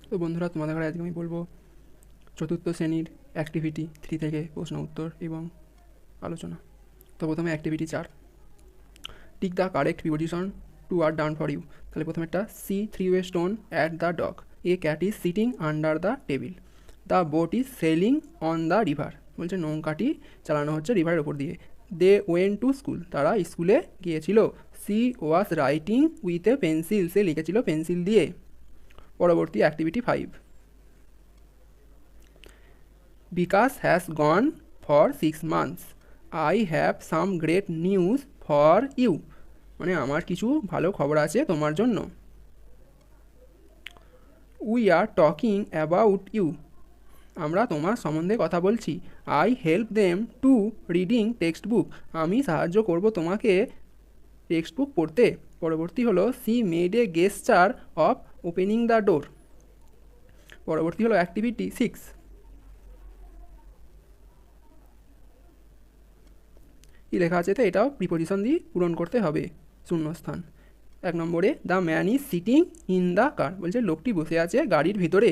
তো বন্ধুরা, তোমাদের ঘরে আজকে আমি বলবো চতুর্থ শ্রেণীর অ্যাক্টিভিটি 3 থেকে প্রশ্ন উত্তর এবং আলোচনা। তো প্রথমে activity 4, tick the correct preposition two are done for you. তাহলে প্রথমে একটা sea 3 way stone at the dock, a cat is sitting under the table, the boat is sailing on the river. বলছে নৌকাটি চালানো হচ্ছে রিভারের ওপর দিয়ে। দে ওয়েন টু স্কুল, তারা স্কুলে গিয়েছিল। She was writing with a pencil, সে লিখেছিল পেন্সিল দিয়ে। পরবর্তী activity 5, Bikash has gone for 6 months, I have some great news for you. মানে আমার কিছু ভালো খবর আছে তোমার জন্য। We are talking about you, আমরা তোমার সম্বন্ধে কথা বলছি। I help them to reading textbook, আমি সাহায্য করব তোমাকে টেক্সট বুক পড়তে। পরবর্তী হলো she made a gesture of opening the door. পরবর্তী হলো অ্যাক্টিভিটি 6, কি লেখা আছে তো এটাও প্রিপোজিশন দিয়ে পূরণ করতে হবে, শূন্যস্থান। 1 নম্বরে the man is sitting in the car, বলছে লোকটি বসে আছে গাড়ির ভিতরে।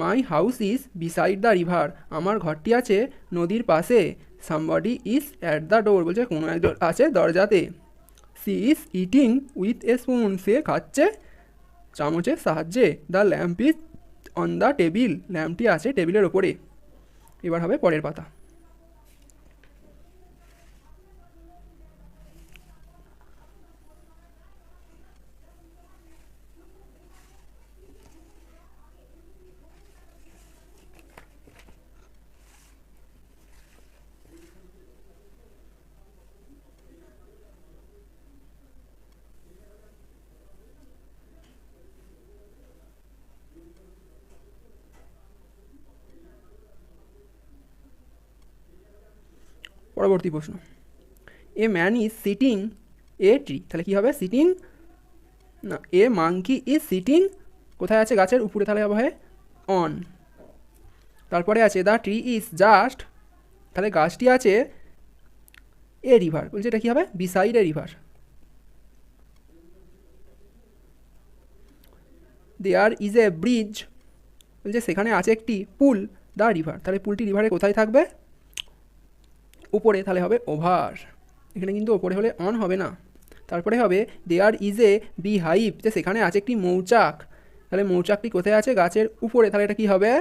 My house is beside the river, আমার ঘরটি আছে নদীর পাশে। Somebody is at the door, বলছে কোনো একজন আছে দরজাতে। She is eating with a spoon, সে খাচ্ছে চামচের সাহায্যে। The lamp is on the table, ল্যাম্পটি আছে টেবিলের ওপরে। এবার হবে পরের পাতা। পরবর্তী প্রশ্ন, a man is sitting a tree, তাহলে কী হবে সিটিং না, এ মাংকি ইজ সিটিং কোথায় আছে গাছের উপরে, তাহলে হবে অন। তারপরে আছে দ্য ট্রি ইজ জাস্ট, তাহলে গাছটি আছে এ রিভার, বলছে এটা কী হবে beside a river. There is a bridge, বলছে সেখানে আছে একটি পুল, দ্য রিভার, তাহলে পুলটি রিভারে কোথায় থাকবে উপরে, তাহলে হবে ওভার। এখানে কিন্তু ওপরে হলে অন হবে না। তারপরে হবে there is a beehive, যে সেখানে আছে একটি মৌচাক, তাহলে মৌচাকটি কোথায় আছে গাছের উপরে, তাহলে এটা কি হবে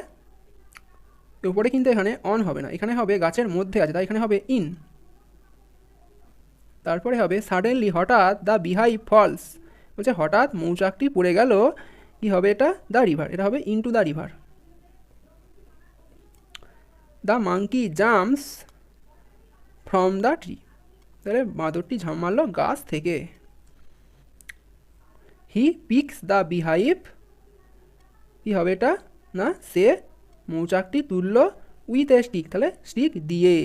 উপরে, কিন্তু এখানে অন হবে না, এখানে হবে গাছের মধ্যে আছে, তাই এখানে হবে ইন। তারপরে হবে সাডেনলি, হঠাৎ দ্য বিহাইভ ফলস, বলছে হঠাৎ মৌচাকটি পড়ে গেল, কি হবে এটা দ্য রিভার, এটা হবে in to the river. The monkey jumps from the tree, তাহলে বাঁদরটি ঝাঁপ মারল গাছ থেকে। হি পিক্স দ্য বিহাইভ, কি হবে এটা না সে মৌচাকটি তুলল উইথ এ স্টিক, তাহলে স্টিক দিয়ে।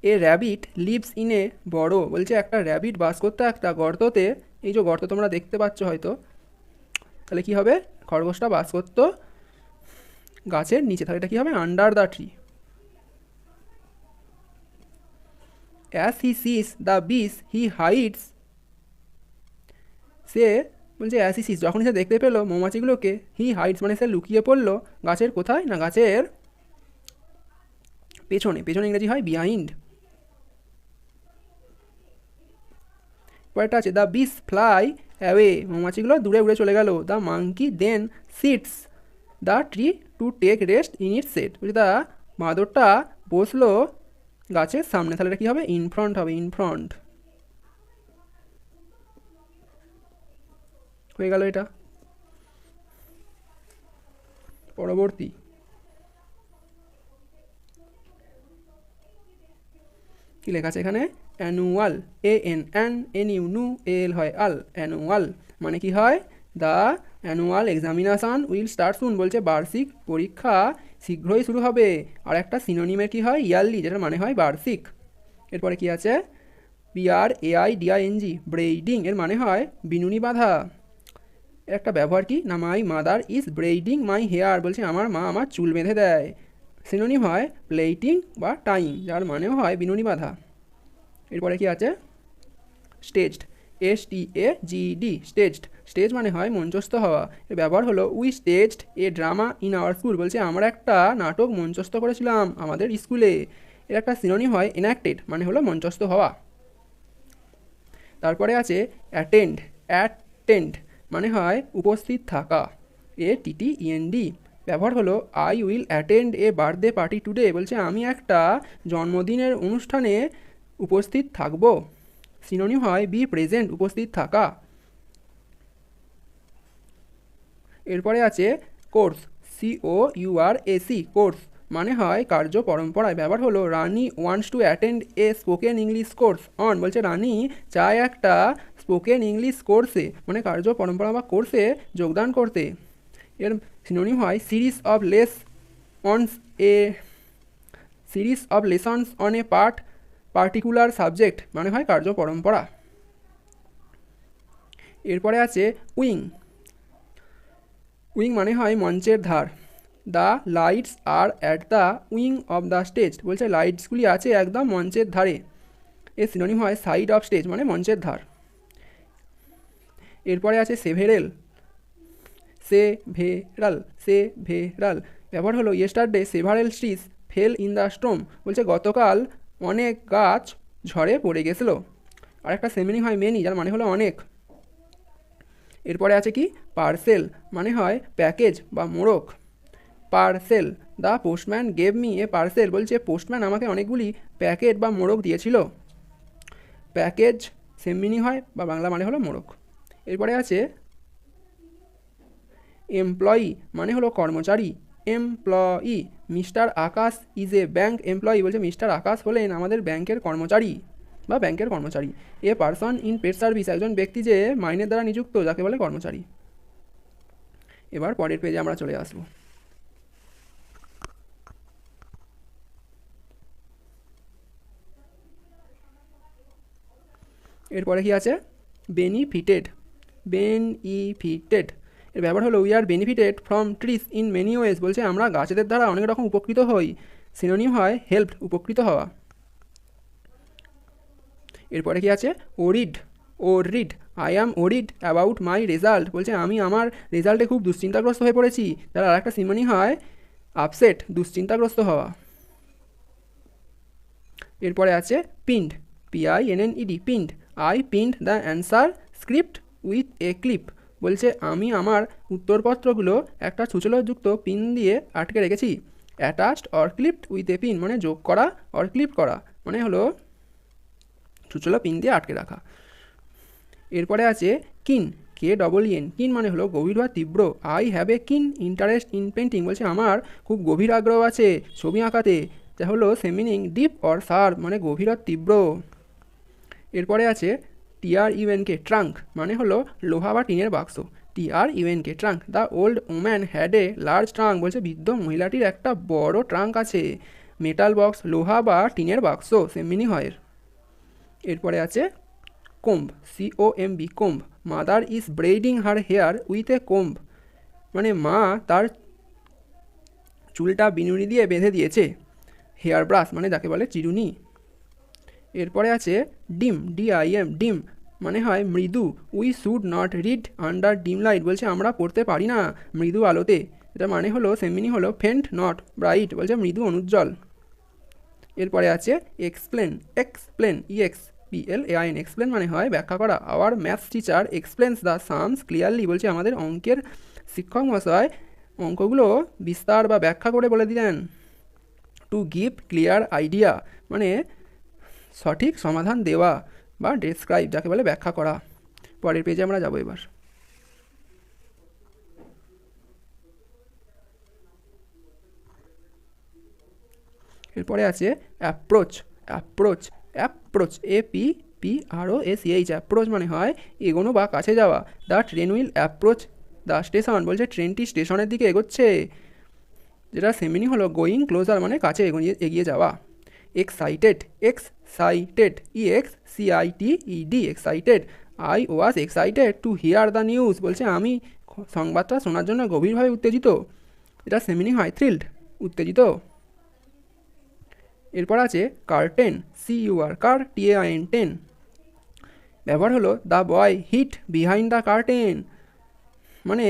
এ র্যাবিট লিভস ইন এ বড়, বলছে একটা র্যাবিট বাস করতে একটা গর্ততে। এই যে গর্ত তোমরা দেখতে পাচ্ছ হয়তো, তাহলে কি হবে খরগোশটা বাস করতো গাছের নিচে, তাহলে এটা কি হবে under the tree. As he sees the bees he hides, সে বলছে অ্যাজ হি সিস যখন সে দেখতে পেলো মৌমাছিগুলোকে, হি হাইডস মানে সে লুকিয়ে পড়লো গাছের কোথায় না গাছের পেছনে, পেছনে ইংরেজি হয় বিহাইন্ড। পরেরটা আছে দ্য বিস ফ্লাই অ্যাওয়ে, মৌমাছিগুলো দূরে উড়ে চলে গেল। The monkey then sits the tree to take rest in its set, বলছে দ্য বাঁদরটা বসলো গাছের সামনে, তাহলে এটা কী হবে ইন ফ্রন্ট হবে, ইন ফ্রন্ট হয়ে গেল এটা। পরবর্তী কি লেখা আছে এখানে annual, A N an N U নু এল হয় আল, অ্যানুয়াল মানে কি হয় the annual examination will start soon, বলছে বার্ষিক পরীক্ষা শীঘ্রই শুরু হবে। আর একটা সিনোনিমের কি হয় ইয়ারলি, যেটার মানে হয় বার্ষিক। এরপরে কি আছে BRAIDING ব্রেইডিং, এর মানে হয় বিনুনি বাঁধা। এর একটা ব্যবহার কি না my mother is braiding my hair, বলছে আমার মা আমার চুল বেঁধে দেয়। সিনোনিম হয় প্লেটিং বা টাইম, যার মানেও হয় বিনুনি বাঁধা। এরপরে কি আছে? Staged, STAGD, staged. স্টেজ মানে হয় মঞ্চস্থ হওয়া। এর ব্যবহার হলো we staged a drama in our school, বলছে আমরা একটা নাটক মঞ্চস্থ করেছিলাম আমাদের স্কুলে। এর একটা সিনোনিম হয় এনাক্টেড, মানে হলো মঞ্চস্থ হওয়া। তারপরে আছে অ্যাটেন্ড, অ্যাটেন্ড মানে হয় উপস্থিত থাকা, ATTEND। ব্যবহার হলো I will attend a birthday party today, বলছে আমি একটা জন্মদিনের অনুষ্ঠানে উপস্থিত থাকব। সিনোনিম হয় বি প্রেজেন্ট, উপস্থিত থাকা। এরপরে আছে কোর্স, COURAC, কোর্স মানে হয় কার্য পরম্পরায়। ব্যবহার হলো Rani wants to attend a spoken English course on, বলছে রানি চায় একটা স্পোকেন ইংলিশ কোর্সে মানে কার্য পরম্পরা বা কোর্সে যোগদান করতে। এর সিনোনিম হয় series of lessons on a particular subject, মানে হয় কার্য পরম্পরা। এরপরে আছে উইং, উইং মানে হয় মঞ্চের ধার। The lights are at the wing of the stage, বলছে লাইটসগুলি আছে একদম মঞ্চের ধারে। এর সিনোনিম হয় সাইড অফ স্টেজ, মানে মঞ্চের ধার। এরপরে আছে সেভেরাল, সেভেরাল। ব্যবহার হলো yesterday several trees fail in the storm, বলছে গতকাল অনেক গাছ ঝড়ে পড়ে গেছিল। আর একটা সেমিনিং হয় মেনি, যার মানে হলো অনেক। এরপরে আছে কি? পার্সেল মানে হয় প্যাকেজ বা মোড়ক। Parcel, the postman gave me a parcel, বলছে পোস্টম্যান আমাকে অনেকগুলি প্যাকেট বা মোড়ক দিয়েছিল। প্যাকেজ সেম মিনিং হয় বা বাংলা মানে হলো মোড়ক। এরপরে আছে এমপ্লয়ি মানে হলো কর্মচারী। Employee, mister Akash is a bank employee, বলছে মিস্টার আকাশ হলেন আমাদের ব্যাংকের কর্মচারী বা ব্যাংকের কর্মচারী। A person in paid service, একজন ব্যক্তি যে মাইনের দ্বারা নিযুক্ত, যাকে বলে কর্মচারী। এবার পরের পেজে আমরা চলে আসবো। এরপরে কি আছে? বেনিফিটেড, বেনিফিটেড এর ব্যবহার হলো we are benefited from trees in many ways, বলছে আমরা গাছেদের দ্বারা অনেক রকম উপকৃত হই। সিনোনিম হয় হেল্প, উপকৃত হওয়া। এরপরে কি আছে? Worried, I am worried about my result, বলছে আমি আমার রেজাল্টে খুব দুশ্চিন্তাগ্রস্ত হয়ে পড়েছি। তার আর একটা সিনোনিম হয় আপসেট, দুশ্চিন্তাগ্রস্ত হওয়া। এরপরে আছে pinned, PINNED, pinned, I pinned the answer script with a clip, বলছে আমি আমার উত্তরপত্রগুলো একটা ছুঁচলোযুক্ত পিন দিয়ে আটকে রেখেছি। Attached or clipped with a pin মানে যোগ করা, অর ক্লিপ করা মানে হলো ছুঁচলো পিন দিয়ে আটকে রাখা। এরপরে আছে কিন, KEEN, কিন মানে হলো গভীর বা তীব্র। আই হ্যাভ এ কিন ইন্টারেস্ট ইন পেন্টিং, বলছে আমার খুব গভীর আগ্রহ আছে ছবি আঁকাতে, যা হলো same meaning deep or sharp মানে গভীর আর তীব্র। এরপরে আছে TRUNK, ট্রাঙ্ক মানে হলো লোহা বা টিনের বাক্স। TRUNK, trunk. The old woman had a large trunk, বলছে বৃদ্ধ মহিলাটির একটা বড় ট্রাঙ্ক আছে। মেটাল বক্স, লোহা বা টিনের বাক্স, সেম মিনিং হয়। এরপরে আছে comb, COMB, comb. Mother is braiding her hair with a comb, মানে মা তার চুলটা বিনুনি দিয়ে বেঁধে দিয়েছে। হেয়ার ব্রাশ মানে যাকে বলে চিরুনি। এরপরে আছে ডিম, DIM, ডিম মানে হয় মৃদু। We should not read under dim light, বলছে আমরা পড়তে পারি না মৃদু আলোতে। এটা মানে হলো সেম মিনিং হলো ফেন্ট নট ব্রাইট, বলছে মৃদু অনুজ্জ্বল। এরপরে আছে এক্সপ্লেন, EXPLAIN, এক্সপ্লেন মানে হয় ব্যাখ্যা করা। Our maths teacher explains the sums clearly, বলছে আমাদের অঙ্কের শিক্ষক মশাই অঙ্কগুলো বিস্তার বা ব্যাখ্যা করে বলে দিলেন। টু গিভ ক্লিয়ার আইডিয়া মানে সঠিক সমাধান দেওয়া বা ডেসক্রাইব, যাকে বলে ব্যাখ্যা করা। পরের পেজে আমরা যাব এবার। এরপরে আছে অ্যাপ্রোচ, APPROCH, অ্যাপ্রোচ মানে হয় এগোনো বা কাছে যাওয়া। The train will approach the station, বলছে ট্রেনটি স্টেশনের দিকে এগোচ্ছে, যেটা সেম মিনিং হলো গোয়িং ক্লোজার মানে কাছে এগিয়ে যাওয়া। Excited, EXCITED, excited. I was excited to here the news, বলছে আমি সংবাদটা শোনার জন্য গভীরভাবে উত্তেজিত। এটা সেম মিনিং হয় থ্রিল্ড, উত্তেজিত। এরপর আছে কার্টেন, CUR, কার, TAIN, টেন। ব্যবহার হলো the boy hid behind the curtain, মানে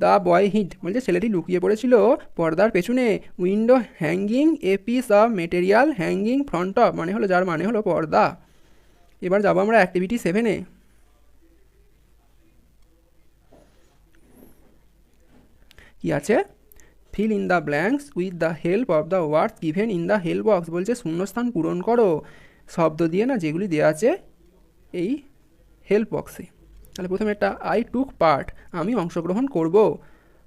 দ্য বয় হিট বলছে ছেলেটি লুকিয়ে পড়েছিল পর্দার পেছনে। Window hanging, a piece of material hanging front of, মানে হলো যার মানে হলো পর্দা। এবার যাবো আমরা অ্যাক্টিভিটি 7-এ। কি আছে? Fill in the blanks with the help of the words given in the help box, বলছে শূন্যস্থান পূরণ করো শব্দ দিয়ে না যেগুলি দেওয়া আছে এই হেল্প বক্সে। তাহলে প্রথমে একটা আই টুক পার্ট, আমি অংশগ্রহণ করব।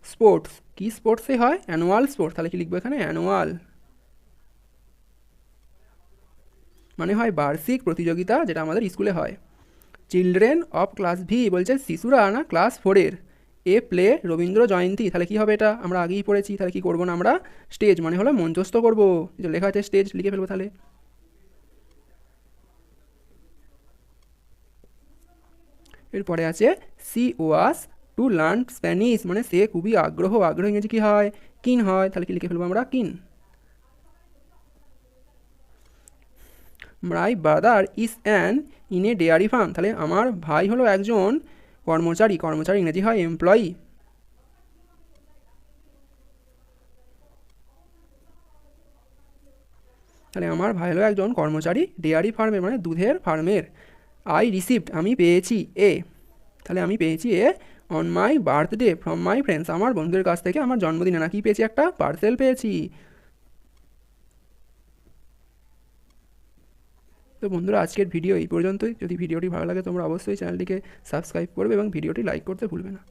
স্পোর্টস, কি স্পোর্টসে হয়? অ্যানুয়াল স্পোর্টস, তাহলে কি লিখবো এখানে? অ্যানুয়াল, মানে হয় বার্ষিক প্রতিযোগিতা যেটা আমাদের স্কুলে হয়। চিলড্রেন অফ ক্লাস ভি, বলছে শিশুরা না ক্লাস 4-এর। এ প্লে রবীন্দ্র জয়ন্তী, তাহলে কি হবে? এটা আমরা আগেই পড়েছি, তাহলে কি করবো না আমরা? স্টেজ, মানে হলো মঞ্চস্থ করবো, যে লেখা আছে স্টেজ লিখে ফেলবো তাহলে। এরপরে আছে she was to learn Spanish, মানে সে খুবই আগ্রহ ইংরেজি কী হয়? কিন হয়, তাহলে কি লিখে ফেলবো আমরা? কিন। My brother is an in a dairy farm, তাহলে আমার ভাই হলো একজন কর্মচারী ইংরেজি হয় এমপ্লয়ি। তাহলে আমার ভাই হলো একজন কর্মচারী ডেয়ারি ফার্মের, মানে দুধের ফার্মের। আই রিসিভড, আমি পেয়েছি, এ, তাহলে আমি পেয়েছি a on my birthday from my friends, আমার বন্ধুদের কাছ থেকে আমার জন্মদিনে না কি পেয়েছি? একটা পার্সেল পেয়েছি। তো বন্ধুরা আজকের ভিডিও এই পর্যন্তই। যদি ভিডিওটি ভালো লাগে তোমরা অবশ্যই চ্যানেলটিকে সাবস্ক্রাইব করবে এবং ভিডিওটি লাইক করতে ভুলবে না।